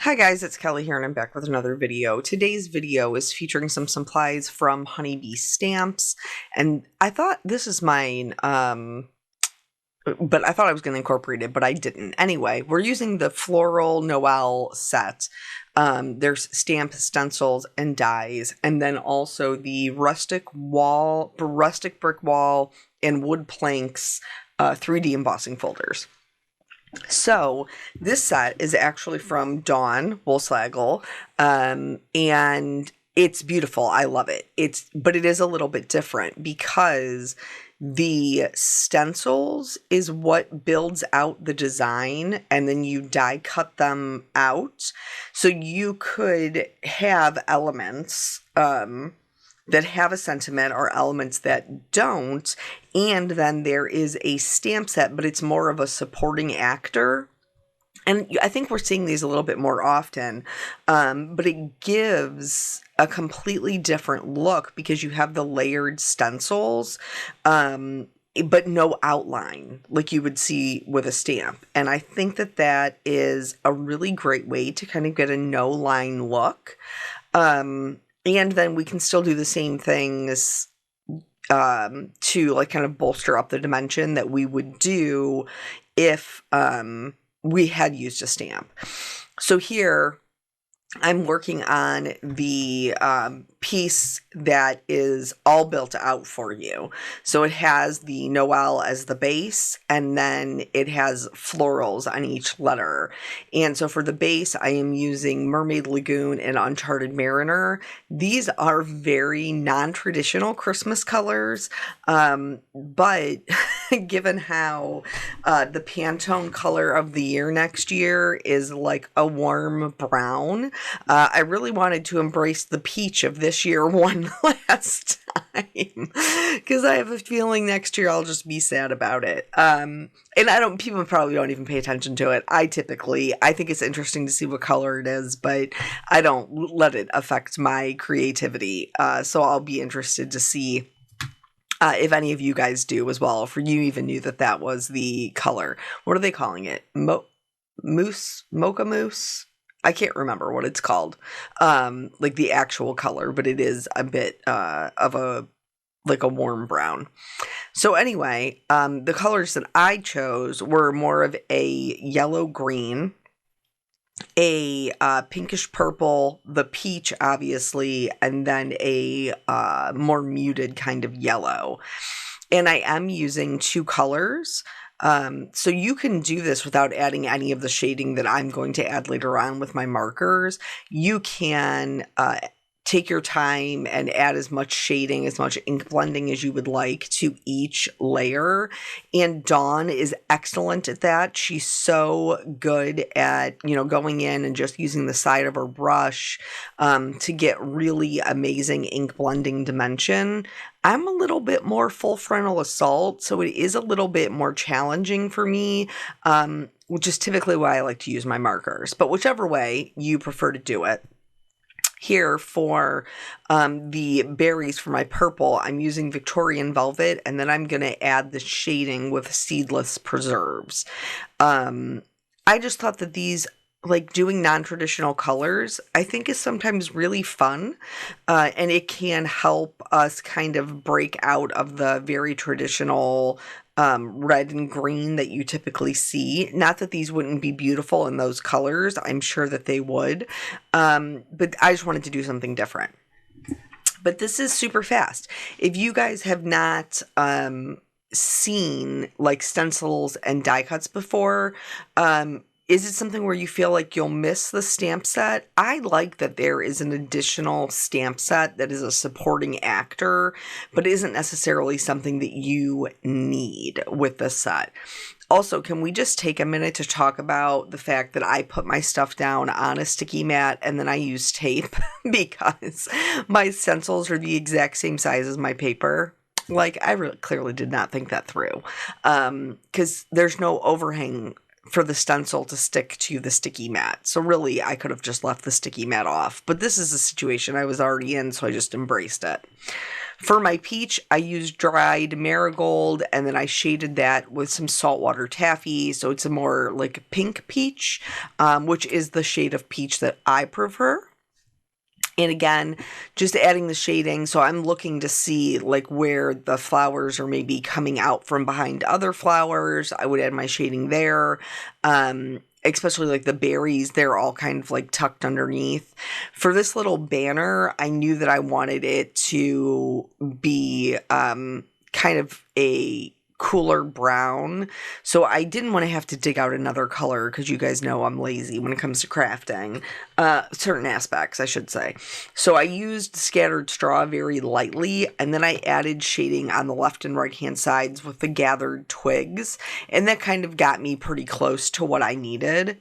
Hi guys, it's Kelly here and I'm back with another video. Today's video is featuring some supplies from Honeybee Stamps, and I thought this is mine, but I thought I was going to incorporate it, but I didn't. Anyway, we're using the Floral Noel set. There's stamp stencils and dies, and then also the rustic brick wall and wood planks 3D embossing folders. So this set is actually from Dawn Wolslagel, and it's beautiful. I love it. But it is a little bit different because the stencils is what builds out the design, and then you die cut them out. So you could have elements, that have a sentiment or elements that don't, and then there is a stamp set, but it's more of a supporting actor. And I think we're seeing these a little bit more often, but it gives a completely different look because you have the layered stencils, but no outline like you would see with a stamp. And I think that that is a really great way to kind of get a no line look. And then we can still do the same things to like kind of bolster up the dimension that we would do if we had used a stamp. So here I'm working on the piece that is all built out for you. So it has the Noel as the base, and then it has florals on each letter. And so for the base, I am using Mermaid Lagoon and Uncharted Mariner. These are very non-traditional Christmas colors, but given how the Pantone color of the year next year is like a warm brown, I really wanted to embrace the peach of this year one last time because I have a feeling next year I'll just be sad about it. And people probably don't even pay attention to it. I think it's interesting to see what color it is, but I don't let it affect my creativity. So I'll be interested to see if any of you guys do as well, if you even knew that that was the color. What are they calling it? Mocha mousse? I can't remember what it's called, like the actual color, but it is a bit of a warm brown. So anyway, the colors that I chose were more of a yellow green, a pinkish purple, the peach obviously, and then a more muted kind of yellow. And I am using two colors. So you can do this without adding any of the shading that I'm going to add later on with my markers. You can take your time and add as much shading, as much ink blending as you would like to each layer. And Dawn is excellent at that. She's so good at, going in and just using the side of her brush to get really amazing ink blending dimension. I'm a little bit more full frontal assault, so it is a little bit more challenging for me, which is typically why I like to use my markers. But whichever way you prefer to do it. Here for the berries for my purple, I'm using Victorian Velvet, and then I'm going to add the shading with Seedless Preserves. I just thought that these, like doing non-traditional colors, I think is sometimes really fun, and it can help us kind of break out of the very traditional red and green that you typically see. Not that these wouldn't be beautiful in those colors. I'm sure that they would. But I just wanted to do something different. But this is super fast. If you guys have not seen like stencils and die cuts before, is it something where you feel like you'll miss the stamp set? I like that there is an additional stamp set that is a supporting actor, but isn't necessarily something that you need with the set. Also, can we just take a minute to talk about the fact that I put my stuff down on a sticky mat and then I use tape because my stencils are the exact same size as my paper? Like, I really clearly did not think that through because there's no overhang for the stencil to stick to the sticky mat. So really, I could have just left the sticky mat off. But this is a situation I was already in, so I just embraced it. For my peach, I used dried marigold, and then I shaded that with some saltwater taffy, so it's a more like pink peach, which is the shade of peach that I prefer. And again, just adding the shading. So I'm looking to see like where the flowers are maybe coming out from behind other flowers. I would add my shading there. Especially like the berries, they're all kind of like tucked underneath. For this little banner, I knew that I wanted it to be kind of a cooler brown. So I didn't want to have to dig out another color because you guys know I'm lazy when it comes to crafting. Certain aspects, I should say. So I used scattered straw very lightly, and then I added shading on the left and right hand sides with the gathered twigs, and that kind of got me pretty close to what I needed.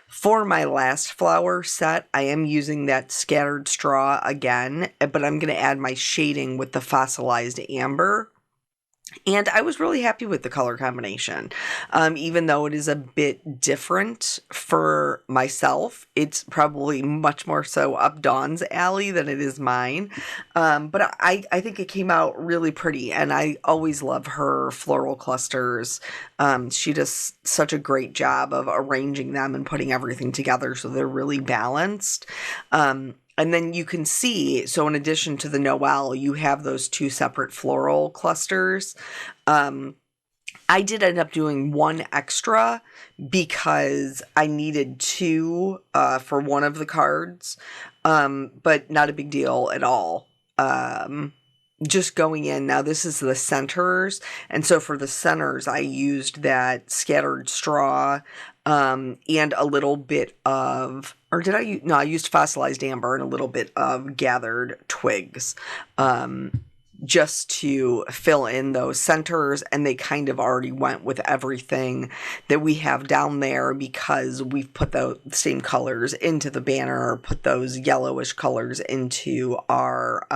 For my last flower set, I am using that scattered straw again, but I'm going to add my shading with the fossilized amber. And I was really happy with the color combination. Even though it is a bit different for myself, it's probably much more so up Dawn's alley than it is mine. But I think it came out really pretty, and I always love her floral clusters. She does such a great job of arranging them and putting everything together so they're really balanced. And then you can see, so in addition to the Noel, you have those two separate floral clusters. I did end up doing one extra because I needed two for one of the cards, but not a big deal at all. Just going in, now this is the centers, and so for the centers, I used that scattered straw and a little bit of, or did I use, no, I used fossilized amber and a little bit of gathered twigs, just to fill in those centers, and they kind of already went with everything that we have down there because we've put the same colors into the banner, put those yellowish colors into our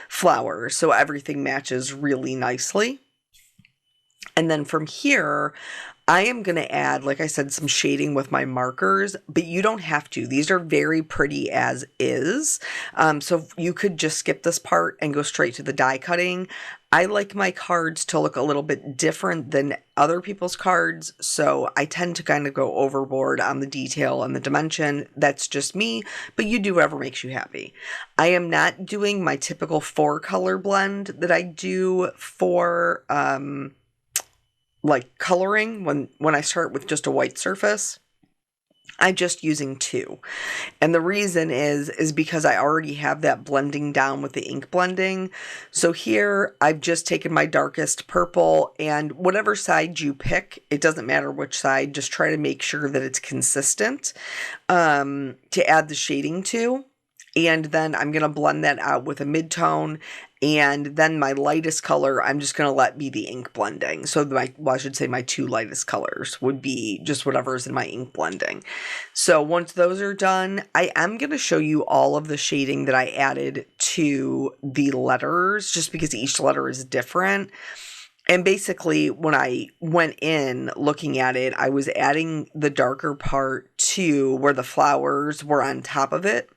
flowers, so everything matches really nicely. And then from here, I am going to add, like I said, some shading with my markers, but you don't have to. These are very pretty as is. So you could just skip this part and go straight to the die cutting. I like my cards to look a little bit different than other people's cards, so I tend to kind of go overboard on the detail and the dimension. That's just me, but you do whatever makes you happy. I am not doing my typical 4-color blend that I do for like coloring when I start with just a white surface. I'm just using 2. And the reason is because I already have that blending down with the ink blending. So here I've just taken my darkest purple, and whatever side you pick, it doesn't matter which side, just try to make sure that it's consistent to add the shading to. And then I'm going to blend that out with a mid-tone. And then my lightest color, I'm just going to let be the ink blending. So I should say my 2 lightest colors would be just whatever's in my ink blending. So once those are done, I am going to show you all of the shading that I added to the letters, just because each letter is different. And basically, when I went in looking at it, I was adding the darker part to where the flowers were on top of it.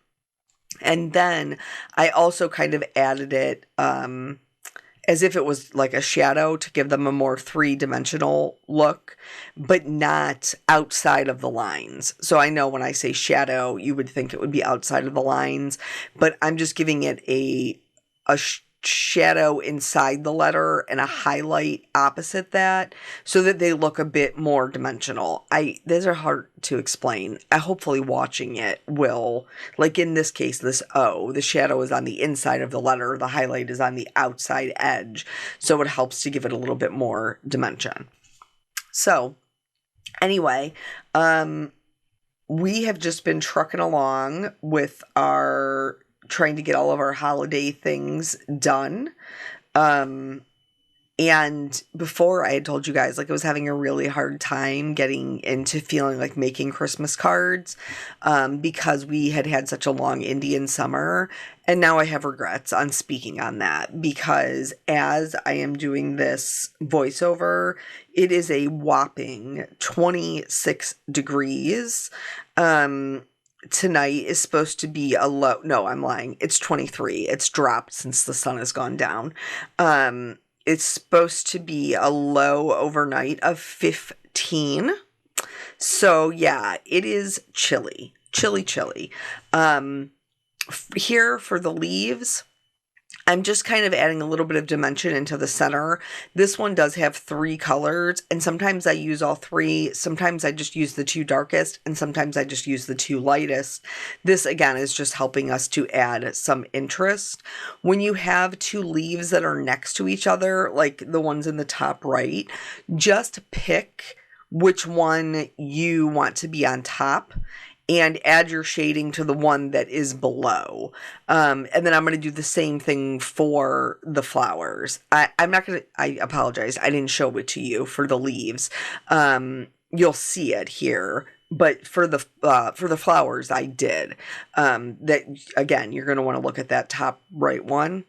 And then I also kind of added it as if it was like a shadow to give them a more 3-dimensional look, but not outside of the lines. So I know when I say shadow, you would think it would be outside of the lines, but I'm just giving it a shadow inside the letter and a highlight opposite that so that they look a bit more dimensional. These are hard to explain. Hopefully watching it will, like in this case, this O, the shadow is on the inside of the letter, the highlight is on the outside edge, so it helps to give it a little bit more dimension. So anyway, we have just been trucking along with our trying to get all of our holiday things done. And before I had told you guys, like I was having a really hard time getting into feeling like making Christmas cards because we had had such a long Indian summer. And now I have regrets on speaking on that because as I am doing this voiceover, it is a whopping 26 degrees. tonight is supposed to be a low. No, I'm lying. It's 23. It's dropped since the sun has gone down. It's supposed to be a low overnight of 15. So yeah, it is chilly. Chilly, chilly. Here for the leaves, I'm just kind of adding a little bit of dimension into the center. This one does have 3 colors, and sometimes I use all 3. Sometimes I just use the 2 darkest, and sometimes I just use the 2 lightest. This, again, is just helping us to add some interest. When you have 2 leaves that are next to each other, like the ones in the top right, just pick which one you want to be on top and add your shading to the one that is below. And then I'm going to do the same thing for the flowers. I apologize. I didn't show it to you for the leaves. You'll see it here. But for the flowers, I did. That, again, you're going to want to look at that top right one.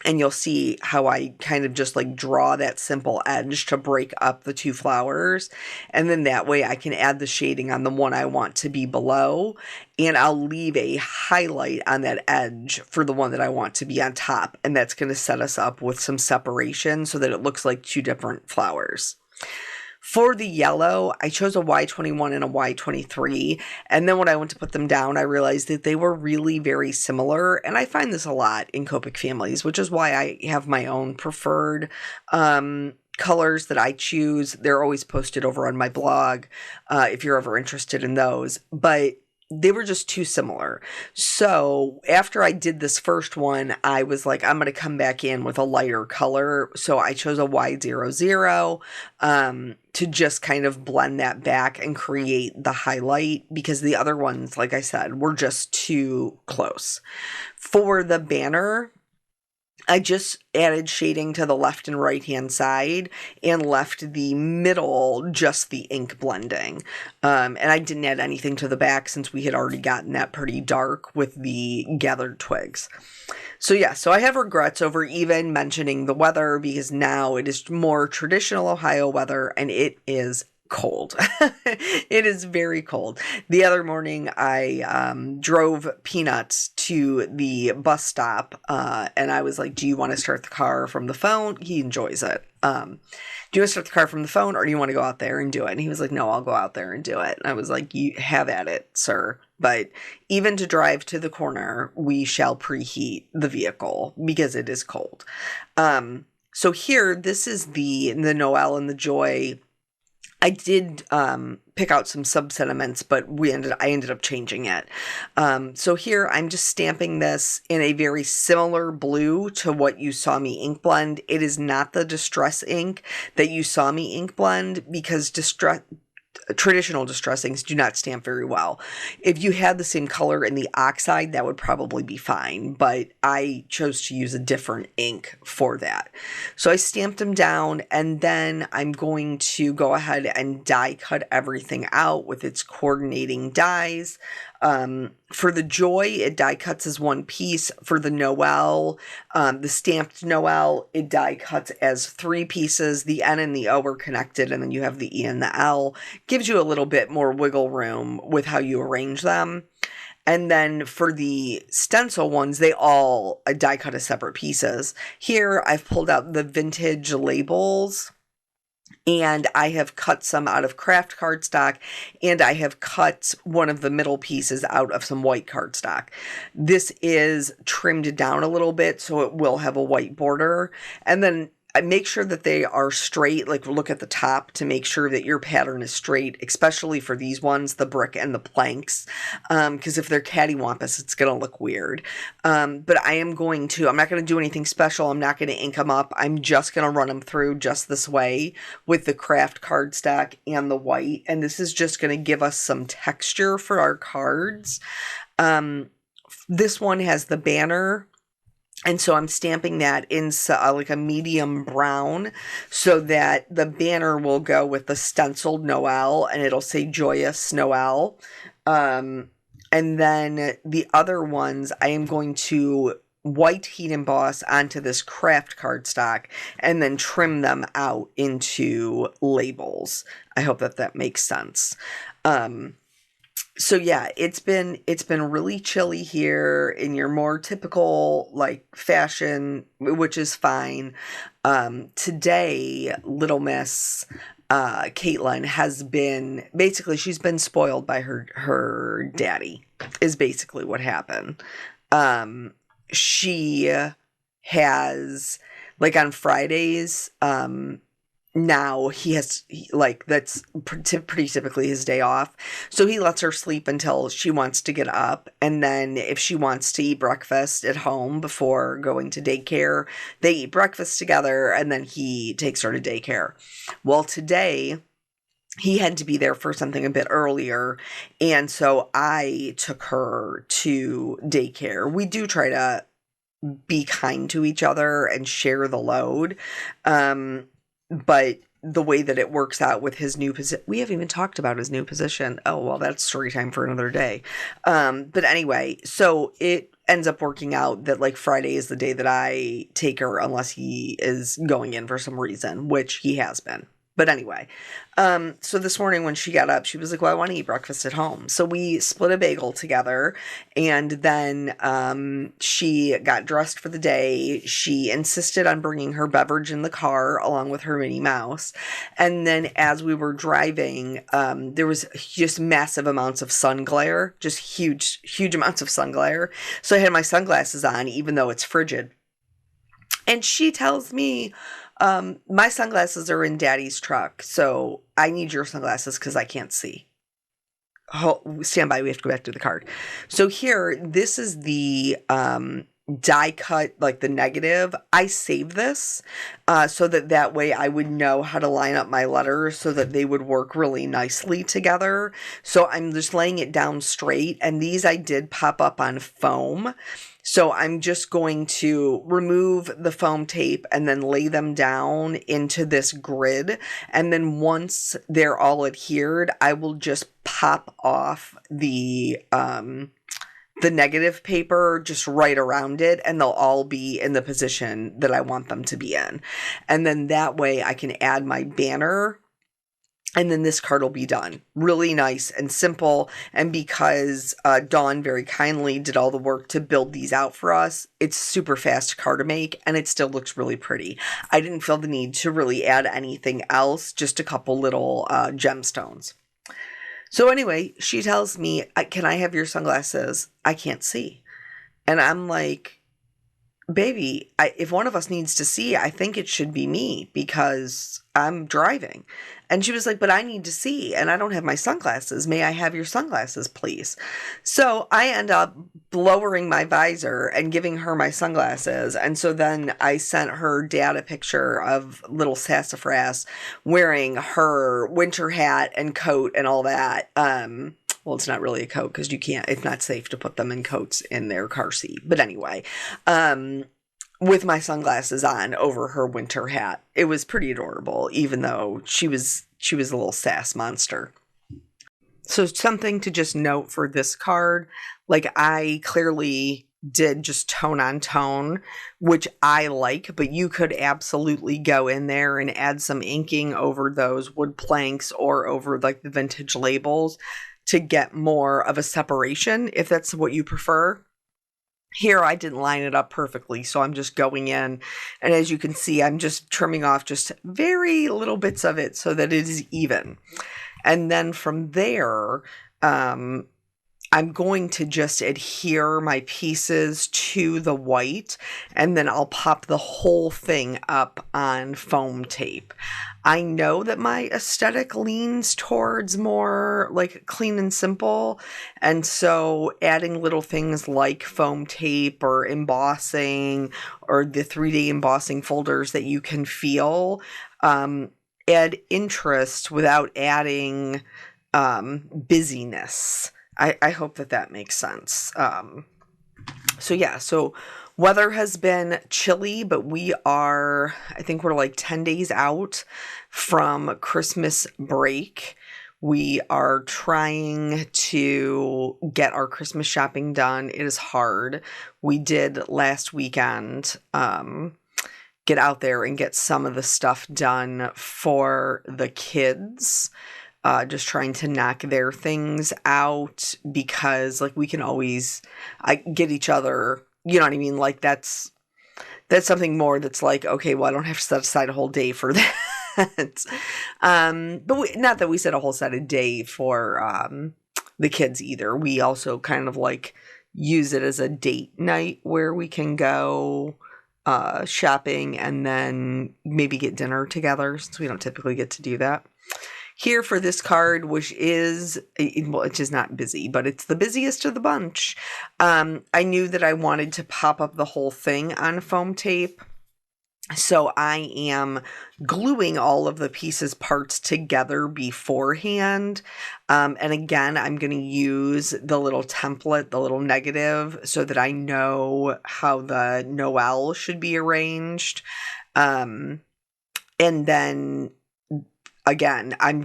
And you'll see how I kind of just like draw that simple edge to break up the 2 flowers. And then that way I can add the shading on the one I want to be below. And I'll leave a highlight on that edge for the one that I want to be on top. And that's going to set us up with some separation so that it looks like 2 different flowers. For the yellow, I chose a Y21 and a Y23, and then when I went to put them down, I realized that they were really very similar, and I find this a lot in Copic families, which is why I have my own preferred colors that I choose. They're always posted over on my blog if you're ever interested in those, but they were just too similar. So after I did this first one, I was like, I'm going to come back in with a lighter color. So I chose a Y00 to just kind of blend that back and create the highlight, because the other ones, like I said, were just too close. For the banner, I just added shading to the left and right hand side and left the middle just the ink blending. And I didn't add anything to the back since we had already gotten that pretty dark with the gathered twigs. So yeah, so I have regrets over even mentioning the weather, because now it is more traditional Ohio weather and it is cold. It is very cold. The other morning I drove Peanuts to the bus stop and I was like, do you want to start the car from the phone? He enjoys it. Do you want to start the car from the phone, or do you want to go out there and do it? And he was like, no, I'll go out there and do it. And I was like, you have at it, sir. But even to drive to the corner, we shall preheat the vehicle because it is cold. So here, this is the Noel and the Joy. I did pick out some sub-sentiments, but I ended up changing it. So here I'm just stamping this in a very similar blue to what you saw me ink blend. It is not the Distress ink that you saw me ink blend, because traditional distress inks do not stamp very well. If you had the same color in the oxide, that would probably be fine, but I chose to use a different ink for that. So I stamped them down, and then I'm going to go ahead and die cut everything out with its coordinating dies. For the Joy, it die cuts as one piece. For the Noel, the stamped Noel, it die cuts as 3 pieces. The N and the O are connected, and then you have the E and the L. Gives you a little bit more wiggle room with how you arrange them. And then for the stencil ones, they all die cut as separate pieces. Here, I've pulled out the vintage labels, and I have cut some out of craft cardstock, and I have cut one of the middle pieces out of some white cardstock. This is trimmed down a little bit, so it will have a white border. And then I make sure that they are straight, like look at the top to make sure that your pattern is straight, especially for these ones, the brick and the planks, because if they're cattywampus, it's going to look weird. But I'm not going to do anything special. I'm not going to ink them up. I'm just going to run them through just this way with the craft cardstock and the white. And this is just going to give us some texture for our cards. This one has the banner. And so I'm stamping that in like a medium brown so that the banner will go with the stenciled Noel, and it'll say Joyous Noel. And then the other ones, I am going to white heat emboss onto this craft cardstock and then trim them out into labels. I hope that makes sense. So yeah, it's been really chilly here in your more typical like fashion, which is fine. Today, Little Miss Caitlin has been basically she's been spoiled by her daddy is basically what happened. Um, she has like on Fridays, now like that's pretty typically his day off, so he lets her sleep until she wants to get up, and then if she wants to eat breakfast at home before going to daycare, they eat breakfast together and then he takes her to daycare. Well, today he had to be there for something a bit earlier, and so I took her to daycare. We do try to be kind to each other and share the load. But the way that it works out with his new position, we haven't even talked about his new position. Oh, well, that's story time for another day. But anyway, so it ends up working out that like Friday is the day that I take her unless he is going in for some reason, which he has been. But anyway, so this morning when she got up, she was like, well, I want to eat breakfast at home. So we split a bagel together, and then she got dressed for the day. She insisted on bringing her beverage in the car along with her Minnie Mouse. And then as we were driving, there was just massive amounts of sun glare, just huge amounts of sun glare. So I had my sunglasses on, even though it's frigid. And she tells me, my sunglasses are in Daddy's truck, so I need your sunglasses because I can't see. Stand by, we have to go back to the card. So here, this is the die cut, like the negative. I saved this so that way I would know how to line up my letters so that they would work really nicely together. So I'm just laying it down straight, and these I did pop up on foam. So I'm just going to remove the foam tape and then lay them down into this grid. And then once they're all adhered, I will just pop off the negative paper just right around it, and they'll all be in the position that I want them to be in. And then that way I can add my banner, and then this card will be done. Really nice and simple. And because Dawn very kindly did all the work to build these out for us, it's super fast card to make, and it still looks really pretty. I didn't feel the need to really add anything else, just a couple little gemstones. So anyway, she tells me, can I have your sunglasses? I can't see. And I'm like, baby, if one of us needs to see, I think it should be me because I'm driving. And she was like, but I need to see and I don't have my sunglasses. May I have your sunglasses, please? So I end up lowering my visor and giving her my sunglasses. And so then I sent her dad a picture of little sassafras wearing her winter hat and coat and all that. Well, it's not really a coat because it's not safe to put them in coats in their car seat. But anyway, with my sunglasses on over her winter hat. It was pretty adorable, even though she was a little sass monster. So something to just note for this card, like I clearly did just tone on tone, which I like, but you could absolutely go in there and add some inking over those wood planks or over like the vintage labels to get more of a separation if that's what you prefer. Here, I didn't line it up perfectly, so I'm just going in, and as you can see, I'm just trimming off just very little bits of it so that it is even. And then from there, I'm going to just adhere my pieces to the white, and then I'll pop the whole thing up on foam tape. I know that my aesthetic leans towards more like clean and simple, and so adding little things like foam tape or embossing or the 3D embossing folders that you can feel add interest without adding busyness. I hope that makes sense. So weather has been chilly, but I think we're like 10 days out from Christmas break. We are trying to get our Christmas shopping done. It is hard. We did last weekend get out there and get some of the stuff done for the kids. just trying to knock their things out, because like we can always get each other, you know what I mean? Like that's something more that's like, okay, well, I don't have to set aside a whole day for that. But not that we set a whole set a day for the kids either. We also kind of like use it as a date night where we can go shopping and then maybe get dinner together, since we don't typically get to do that. Here for this card, which is, well, it's just not busy, but it's the busiest of the bunch. I knew that I wanted to pop up the whole thing on foam tape. So I am gluing all of the pieces parts together beforehand. And again, I'm going to use the little template, the little negative, so that I know how the Noel should be arranged. And then again, I'm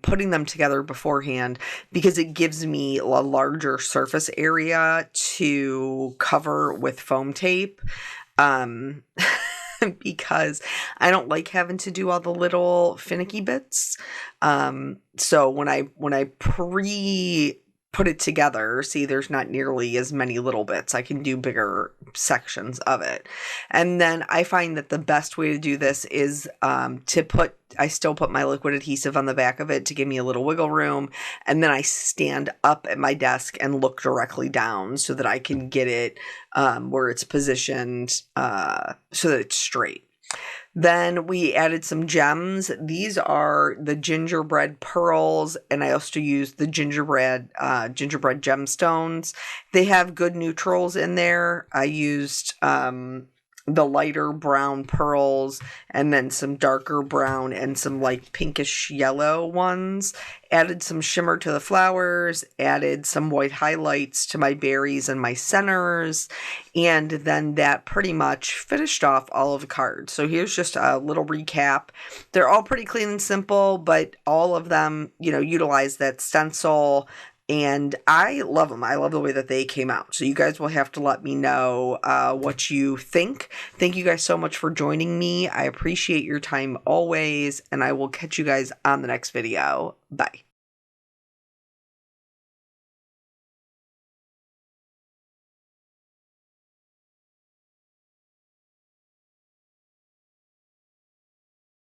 putting them together beforehand because it gives me a larger surface area to cover with foam tape. Because I don't like having to do all the little finicky bits. So when I put it together, see, there's not nearly as many little bits. I can do bigger sections of it. And then I find that the best way to do this is I still put my liquid adhesive on the back of it to give me a little wiggle room. And then I stand up at my desk and look directly down so that I can get it where it's positioned so that it's straight. Then we added some gems. These are the gingerbread pearls, and I also used the gingerbread gemstones. They have good neutrals in there. I used the lighter brown pearls and then some darker brown and some like pinkish yellow ones. Added some shimmer to the flowers, added some white highlights to my berries and my centers, and then that pretty much finished off all of the cards. So here's just a little recap. They're all pretty clean and simple, but all of them, utilize that stencil. And I love them. I love the way that they came out. So you guys will have to let me know what you think. Thank you guys so much for joining me. I appreciate your time always. And I will catch you guys on the next video. Bye.